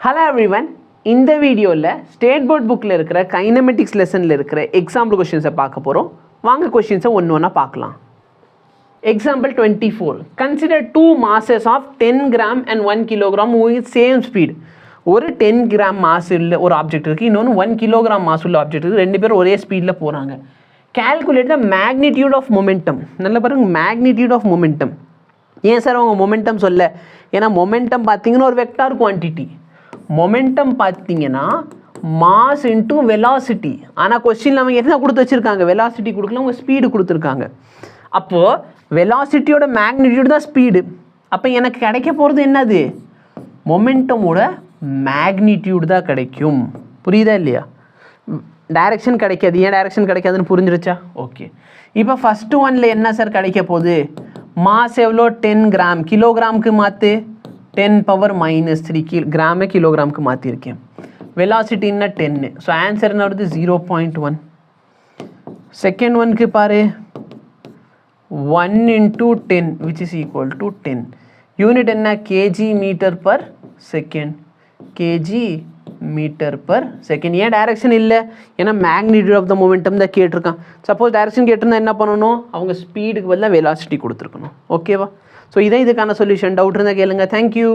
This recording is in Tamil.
ஹலோ எவ்ரிவன், இந்த வீடியோவில் ஸ்டேட் போர்ட் புக்கில் இருக்கிற கைனமெட்டிக்ஸ் லெசனில் இருக்கிற எக்ஸாம்பிள் கொஷின்ஸை பார்க்க போகிறோம். வாங்க கொஷின்ஸை ஒன்று ஒன்றா பார்க்கலாம். Example 24. Consider 2 masses of 10 gram and 1 kilogram with same speed. ஒரு 10 கிராம் மாஸ் உள்ள ஒரு ஆப்ஜெக்ட் இருக்குது, இன்னொன்று 1 கிலோகிராம் மாஸ் உள்ள ஆப்ஜெக்ட் இருக்குது. ரெண்டு பேரும் ஒரே ஸ்பீடில் போகிறாங்க. Calculate the magnitude of momentum. நல்லா பாருங்கள், மேக்னிடியூட் ஆஃப் மொமெண்டம். ஏன் சார் அவங்க மொமெண்டம் சொல்ல? ஏன்னா மொமெண்டம் பார்த்தீங்கன்னா ஒரு வெக்டார் குவான்டிட்டி. மொமெண்டம் பார்த்தீங்கன்னா மாஸ் இன்ட்டு வெலாசிட்டி. ஆனால் கொஸ்டினில் அவங்க என்ன கொடுத்து வச்சுருக்காங்க? வெலாசிட்டி கொடுக்கல, அவங்க ஸ்பீடு கொடுத்துருக்காங்க. அப்போது வெலாசிட்டியோட மேக்னிடியூட் தான் ஸ்பீடு. அப்போ எனக்கு கிடைக்க போகிறது என்னது? மொமெண்டமோட மேக்னிடியூட் தான் கிடைக்கும். புரியுதா இல்லையா? டைரக்ஷன் கிடைக்காது. ஏன் டைரக்ஷன் கிடைக்காதுன்னு புரிஞ்சிருச்சா? ஓகே. இப்போ ஃபஸ்ட்டு ஒனில் என்ன சார் கிடைக்க போகுது? மாஸ் எவ்வளோ? 10 கிராம். கிலோகிராமுக்கு மாற்று 10⁻³ கிராமே கிலோகிராமுக்கு மாற்றிருக்கேன். வெலாசிட்டின்னா 10. ஸோ ஆன்சர் என்ன வருது? 0.1. செகண்ட் ஒனுக்கு பாரு, 1 × 10 which is equal to 10. Unit என்ன? kg/s. kg/s. ஏன் டைரக்ஷன் இல்லை? ஏன்னா மேக்னிடியூட் ஆஃப் த மொமெண்டம் தான் கேட்டிருக்கான். சப்போஸ் டைரக்ஷன் கேட்டிருந்தா என்ன பண்ணணும்? அவங்க ஸ்பீடுக்கு பதிலாக வெலாசிட்டி கொடுத்துருக்கணும். ஓகேவா? ஸோ இதான் இதுக்கான சொல்யூஷன். டவுட் இருந்தால் கேளுங்க. தேங்க்யூ.